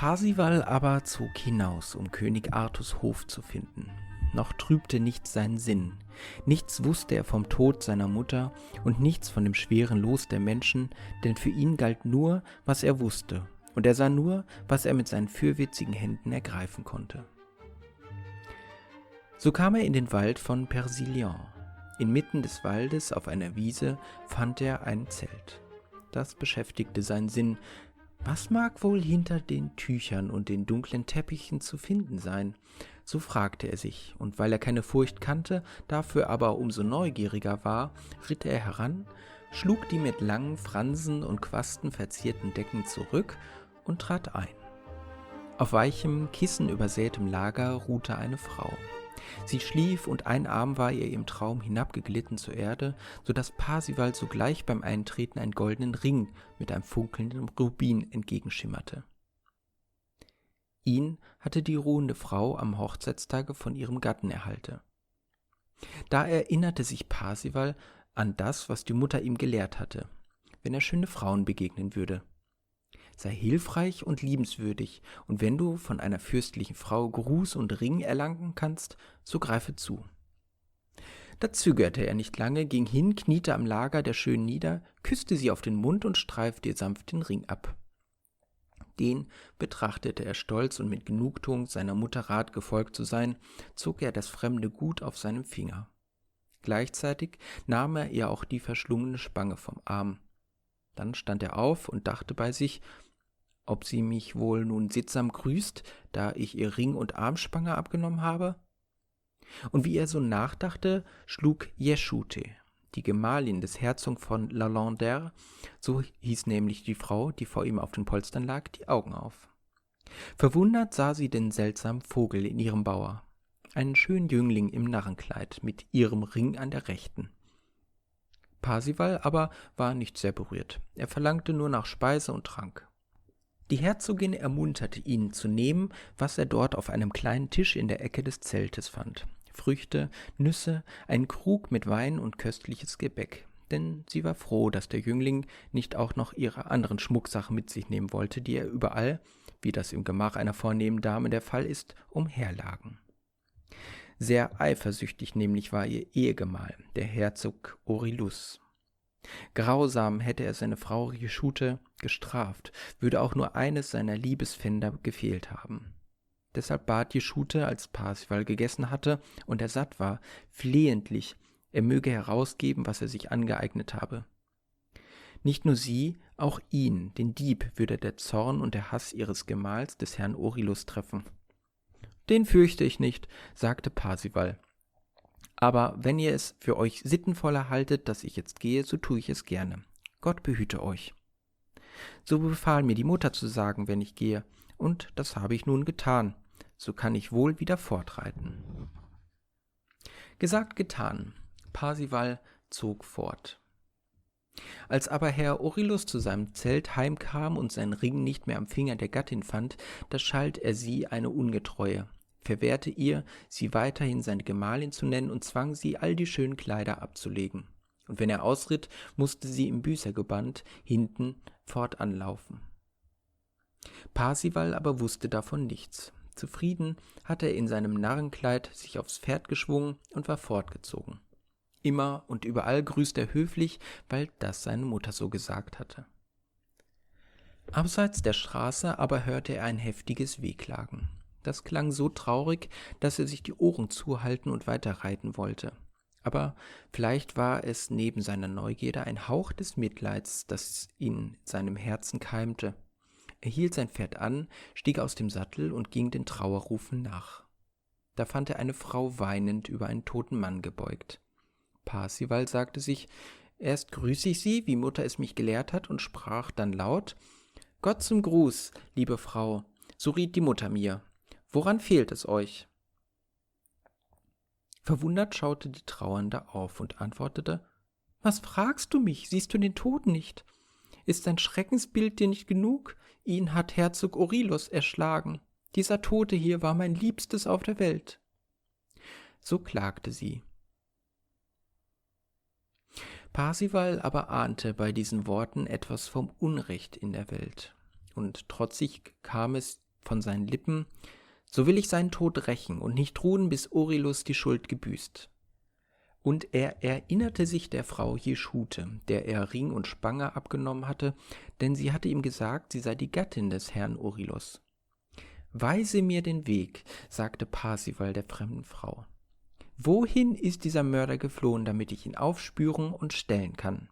Parsival aber zog hinaus, um König Artus Hof zu finden. Noch trübte nichts seinen Sinn. Nichts wusste er vom Tod seiner Mutter und nichts von dem schweren Los der Menschen, denn für ihn galt nur, was er wusste, und er sah nur, was er mit seinen fürwitzigen Händen ergreifen konnte. So kam er in den Wald von Persilion. Inmitten des Waldes auf einer Wiese fand er ein Zelt. Das beschäftigte seinen Sinn. Was mag wohl hinter den Tüchern und den dunklen Teppichen zu finden sein? So fragte er sich, und weil er keine Furcht kannte, dafür aber umso neugieriger war, ritt er heran, schlug die mit langen Fransen und Quasten verzierten Decken zurück und trat ein. Auf weichem, kissenübersätem Lager ruhte eine Frau. Sie schlief, und ein Arm war ihr im Traum hinabgeglitten zur Erde, so dass Parsival sogleich beim Eintreten einen goldenen Ring mit einem funkelnden Rubin entgegenschimmerte. Ihn hatte die ruhende Frau am Hochzeitstage von ihrem Gatten erhalten. Da erinnerte sich Parsival an das, was die Mutter ihm gelehrt hatte, wenn er schöne Frauen begegnen würde. Sei hilfreich und liebenswürdig, und wenn du von einer fürstlichen Frau Gruß und Ring erlangen kannst, so greife zu. Da zögerte er nicht lange, ging hin, kniete am Lager der Schönen nieder, küsste sie auf den Mund und streifte ihr sanft den Ring ab. Den betrachtete er stolz, und mit Genugtuung, seiner Mutter Rat gefolgt zu sein, zog er das fremde Gut auf seinem Finger. Gleichzeitig nahm er ihr auch die verschlungene Spange vom Arm. Dann stand er auf und dachte bei sich, ob sie mich wohl nun sittsam grüßt, da ich ihr Ring und Armspange abgenommen habe? Und wie er so nachdachte, schlug Jeschute, die Gemahlin des Herzogs von La Landère, so hieß nämlich die Frau, die vor ihm auf den Polstern lag, die Augen auf. Verwundert sah sie den seltsamen Vogel in ihrem Bauer, einen schönen Jüngling im Narrenkleid mit ihrem Ring an der Rechten. Parsival aber war nicht sehr berührt. Er verlangte nur nach Speise und Trank. Die Herzogin ermunterte ihn zu nehmen, was er dort auf einem kleinen Tisch in der Ecke des Zeltes fand. Früchte, Nüsse, einen Krug mit Wein und köstliches Gebäck. Denn sie war froh, dass der Jüngling nicht auch noch ihre anderen Schmucksachen mit sich nehmen wollte, die er überall, wie das im Gemach einer vornehmen Dame der Fall ist, umherlagen. Sehr eifersüchtig nämlich war ihr Ehegemahl, der Herzog Orilus. Grausam hätte er seine Frau Jeschute gestraft, würde auch nur eines seiner Liebespfänder gefehlt haben. Deshalb bat Jeschute, als Parsival gegessen hatte und er satt war, flehentlich, er möge herausgeben, was er sich angeeignet habe. Nicht nur sie, auch ihn, den Dieb, würde der Zorn und der Hass ihres Gemahls, des Herrn Orilus, treffen. »Den fürchte ich nicht«, sagte Parsival. »Aber wenn ihr es für euch sittenvoller haltet, dass ich jetzt gehe, so tue ich es gerne. Gott behüte euch.« So befahl mir die Mutter zu sagen, wenn ich gehe, und das habe ich nun getan. So kann ich wohl wieder fortreiten. Gesagt, getan. Parsival zog fort. Als aber Herr Orilus zu seinem Zelt heimkam und seinen Ring nicht mehr am Finger der Gattin fand, da schalt er sie eine Ungetreue, verwehrte ihr, sie weiterhin seine Gemahlin zu nennen und zwang sie, all die schönen Kleider abzulegen. Und wenn er ausritt, musste sie im Büßergewand hinten fortanlaufen. Parsival aber wusste davon nichts. Zufrieden hatte er in seinem Narrenkleid sich aufs Pferd geschwungen und war fortgezogen. Immer und überall grüßte er höflich, weil das seine Mutter so gesagt hatte. Abseits der Straße aber hörte er ein heftiges Wehklagen. Das klang so traurig, dass er sich die Ohren zuhalten und weiterreiten wollte. Aber vielleicht war es neben seiner Neugierde ein Hauch des Mitleids, das in seinem Herzen keimte. Er hielt sein Pferd an, stieg aus dem Sattel und ging den Trauerrufen nach. Da fand er eine Frau weinend über einen toten Mann gebeugt. Parsival sagte sich, erst grüße ich sie, wie Mutter es mich gelehrt hat, und sprach dann laut, »Gott zum Gruß, liebe Frau, so riet die Mutter mir. Woran fehlt es euch?« Verwundert schaute die Trauernde auf und antwortete, »Was fragst du mich? Siehst du den Toten nicht? Ist sein Schreckensbild dir nicht genug? Ihn hat Herzog Orilus erschlagen. Dieser Tote hier war mein Liebstes auf der Welt.« So klagte sie. Parsival aber ahnte bei diesen Worten etwas vom Unrecht in der Welt, und trotzig kam es von seinen Lippen: »So will ich seinen Tod rächen und nicht ruhen, bis Orilus die Schuld gebüßt.« Und er erinnerte sich der Frau Jeschute, der er Ring und Spange abgenommen hatte, denn sie hatte ihm gesagt, sie sei die Gattin des Herrn Orilus. »Weise mir den Weg«, sagte Parsival der fremden Frau. »Wohin ist dieser Mörder geflohen, damit ich ihn aufspüren und stellen kann?«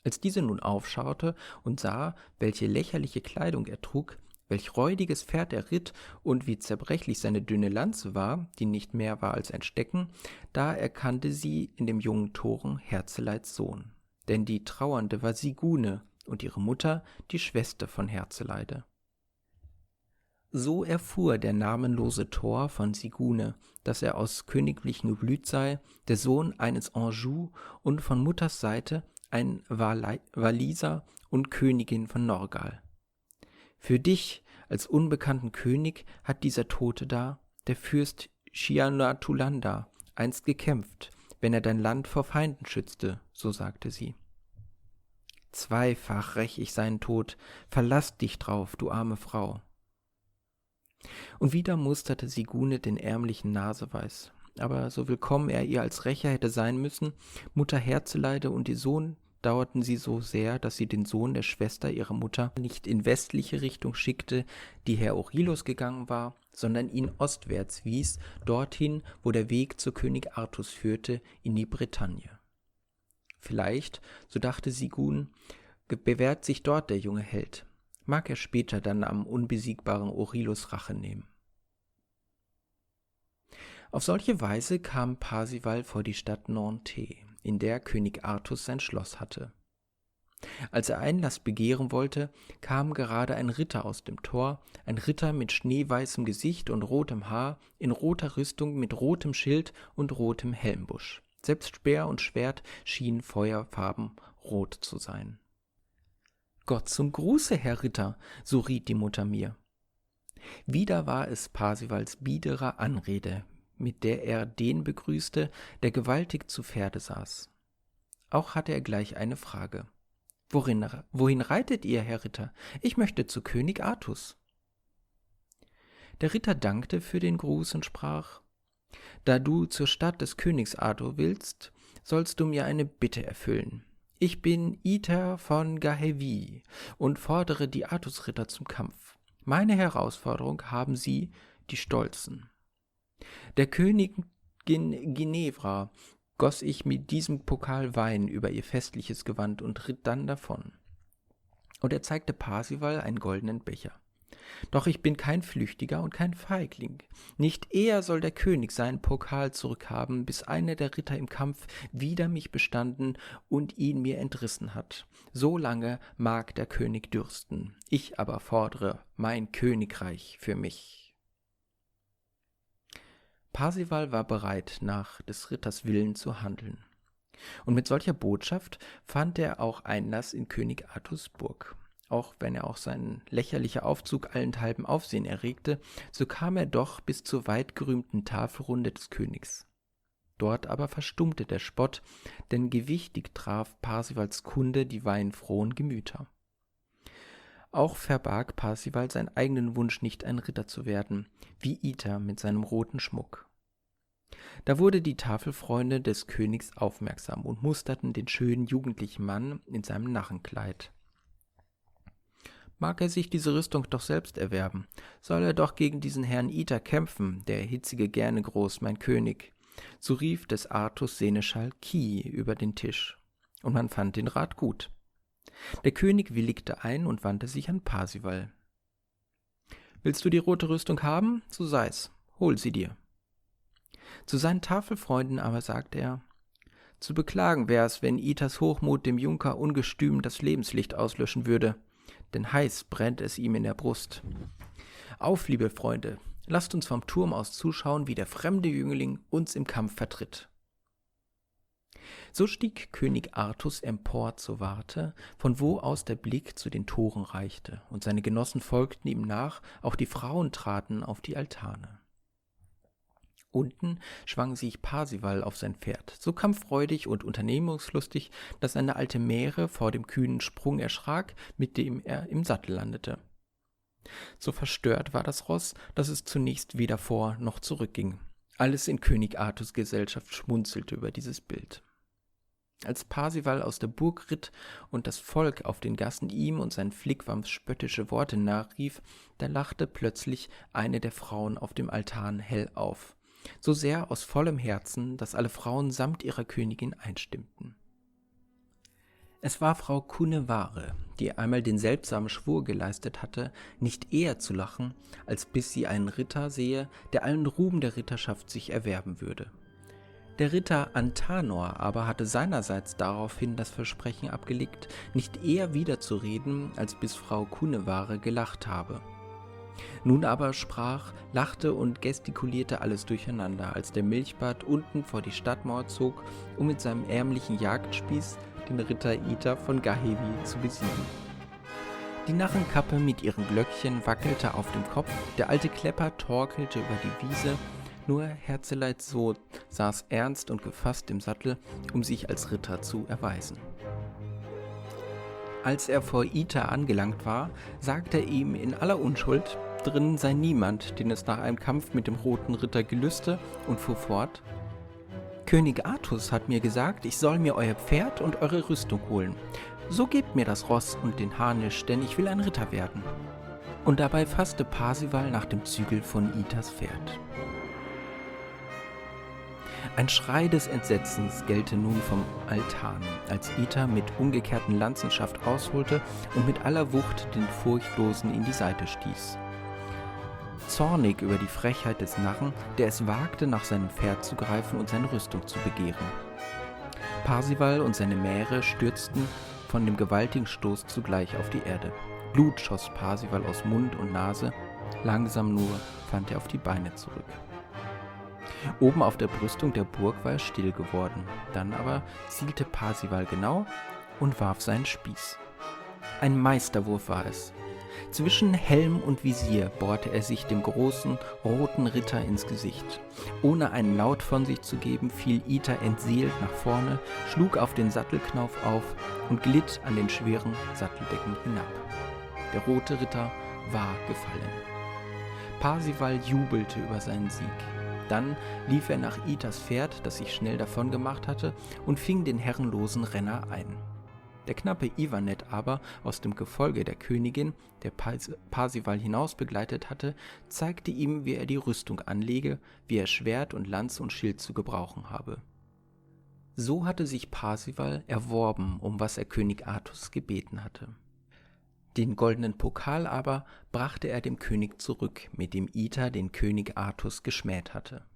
Als diese nun aufschaute und sah, welche lächerliche Kleidung er trug, welch räudiges Pferd er ritt und wie zerbrechlich seine dünne Lanze war, die nicht mehr war als ein Stecken, da erkannte sie in dem jungen Toren Herzeleits Sohn. Denn die Trauernde war Sigune und ihre Mutter die Schwester von Herzeleide. So erfuhr der namenlose Tor von Sigune, dass er aus königlichem Geblüt sei, der Sohn eines Anjou und von Mutters Seite ein Walliser und Königin von Norgal. Für dich als unbekannten König hat dieser Tote da, der Fürst Shianatulanda, einst gekämpft, wenn er dein Land vor Feinden schützte, so sagte sie. Zweifach räch ich seinen Tod, verlass dich drauf, du arme Frau. Und wieder musterte Sigune den ärmlichen Naseweiß. Aber so willkommen er ihr als Rächer hätte sein müssen, Mutter Herzeleide und ihr Sohn dauerten sie so sehr, dass sie den Sohn der Schwester ihrer Mutter nicht in westliche Richtung schickte, die Herr Orilus gegangen war, sondern ihn ostwärts wies, dorthin, wo der Weg zu König Artus führte, in die Bretagne. Vielleicht, so dachte Sigune, bewährt sich dort der junge Held. Mag er später dann am unbesiegbaren Orilus Rache nehmen. Auf solche Weise kam Parsival vor die Stadt Nantes, in der König Artus sein Schloss hatte. Als er Einlass begehren wollte, kam gerade ein Ritter aus dem Tor, ein Ritter mit schneeweißem Gesicht und rotem Haar, in roter Rüstung mit rotem Schild und rotem Helmbusch. Selbst Speer und Schwert schienen feuerfarben rot zu sein. »Gott zum Gruße, Herr Ritter«, so riet die Mutter mir. Wieder war es Parsivals biedere Anrede, mit der er den begrüßte, der gewaltig zu Pferde saß. Auch hatte er gleich eine Frage. »Wohin reitet ihr, Herr Ritter? Ich möchte zu König Artus.« Der Ritter dankte für den Gruß und sprach: »Da du zur Stadt des Königs Arthur willst, sollst du mir eine Bitte erfüllen. Ich bin Iter von Gahevi und fordere die Artusritter zum Kampf. Meine Herausforderung haben sie, die Stolzen. Der Königin Ginevra goss ich mit diesem Pokal Wein über ihr festliches Gewand und ritt dann davon.« Und er zeigte Parsival einen goldenen Becher. »Doch ich bin kein Flüchtiger und kein Feigling. Nicht eher soll der König seinen Pokal zurückhaben, bis einer der Ritter im Kampf wider mich bestanden und ihn mir entrissen hat. So lange mag der König dürsten. Ich aber fordere mein Königreich für mich.« Parsival war bereit, nach des Ritters Willen zu handeln. Und mit solcher Botschaft fand er auch Einlass in König Artus Burg. Auch wenn er auch sein lächerlicher Aufzug allenthalben Aufsehen erregte, so kam er doch bis zur weit gerühmten Tafelrunde des Königs. Dort aber verstummte der Spott, denn gewichtig traf Parsivals Kunde die weinfrohen Gemüter. Auch verbarg Parsival seinen eigenen Wunsch nicht, ein Ritter zu werden, wie Iter mit seinem roten Schmuck. Da wurde die Tafelfreunde des Königs aufmerksam und musterten den schönen jugendlichen Mann in seinem Narrenkleid. Mag er sich diese Rüstung doch selbst erwerben, soll er doch gegen diesen Herrn Iter kämpfen, der hitzige gerne groß, mein König. So rief des Artus Seneschall Ki über den Tisch, und man fand den Rat gut. Der König willigte ein und wandte sich an Parsival. »Willst du die rote Rüstung haben? So sei's, hol sie dir.« Zu seinen Tafelfreunden aber sagte er: »Zu beklagen wär's, wenn Iters Hochmut dem Junker ungestüm das Lebenslicht auslöschen würde, denn heiß brennt es ihm in der Brust. Auf, liebe Freunde, lasst uns vom Turm aus zuschauen, wie der fremde Jüngling uns im Kampf vertritt.« So stieg König Artus empor zur Warte, von wo aus der Blick zu den Toren reichte, und seine Genossen folgten ihm nach, auch die Frauen traten auf die Altane. Unten schwang sich Parsival auf sein Pferd, so kampffreudig und unternehmungslustig, dass eine alte Mähre vor dem kühnen Sprung erschrak, mit dem er im Sattel landete. So verstört war das Ross, dass es zunächst weder vor noch zurückging. Alles in König Artus Gesellschaft schmunzelte über dieses Bild. Als Parsival aus der Burg ritt und das Volk auf den Gassen ihm und seinen Flickwams spöttische Worte nachrief, da lachte plötzlich eine der Frauen auf dem Altan hell auf, so sehr aus vollem Herzen, dass alle Frauen samt ihrer Königin einstimmten. Es war Frau Kunevare, die einmal den seltsamen Schwur geleistet hatte, nicht eher zu lachen, als bis sie einen Ritter sehe, der allen Ruhm der Ritterschaft sich erwerben würde. Der Ritter Antanor aber hatte seinerseits daraufhin das Versprechen abgelegt, nicht eher wiederzureden, als bis Frau Kunevare gelacht habe. Nun aber sprach, lachte und gestikulierte alles durcheinander, als der Milchbart unten vor die Stadtmauer zog, um mit seinem ärmlichen Jagdspieß den Ritter Ita von Gahevi zu besiegen. Die Narrenkappe mit ihren Glöckchen wackelte auf dem Kopf, der alte Klepper torkelte über die Wiese, nur Herzeleid Sohn saß ernst und gefasst im Sattel, um sich als Ritter zu erweisen. Als er vor Ita angelangt war, sagte er ihm in aller Unschuld, drinnen sei niemand, den es nach einem Kampf mit dem Roten Ritter gelüste, und fuhr fort: König Artus hat mir gesagt, ich soll mir euer Pferd und eure Rüstung holen. So gebt mir das Ross und den Harnisch, denn ich will ein Ritter werden. Und dabei fasste Parsival nach dem Zügel von Itas Pferd. Ein Schrei des Entsetzens gellte nun vom Altan, als Ita mit umgekehrten Lanzenschaft ausholte und mit aller Wucht den Furchtlosen in die Seite stieß. Zornig über die Frechheit des Narren, der es wagte, nach seinem Pferd zu greifen und seine Rüstung zu begehren. Parsival und seine Mähre stürzten von dem gewaltigen Stoß zugleich auf die Erde. Blut schoss Parsival aus Mund und Nase, langsam nur fand er auf die Beine zurück. Oben auf der Brüstung der Burg war er still geworden, dann aber zielte Parsival genau und warf seinen Spieß. Ein Meisterwurf war es. Zwischen Helm und Visier bohrte er sich dem großen, roten Ritter ins Gesicht. Ohne einen Laut von sich zu geben, fiel Ita entseelt nach vorne, schlug auf den Sattelknauf auf und glitt an den schweren Satteldecken hinab. Der rote Ritter war gefallen. Parsival jubelte über seinen Sieg. Dann lief er nach Itas Pferd, das sich schnell davongemacht hatte, und fing den herrenlosen Renner ein. Der knappe Ivanet aber, aus dem Gefolge der Königin, der Parsival hinaus begleitet hatte, zeigte ihm, wie er die Rüstung anlege, wie er Schwert und Lanze und Schild zu gebrauchen habe. So hatte sich Parsival erworben, um was er König Artus gebeten hatte. Den goldenen Pokal aber brachte er dem König zurück, mit dem Ita den König Artus geschmäht hatte.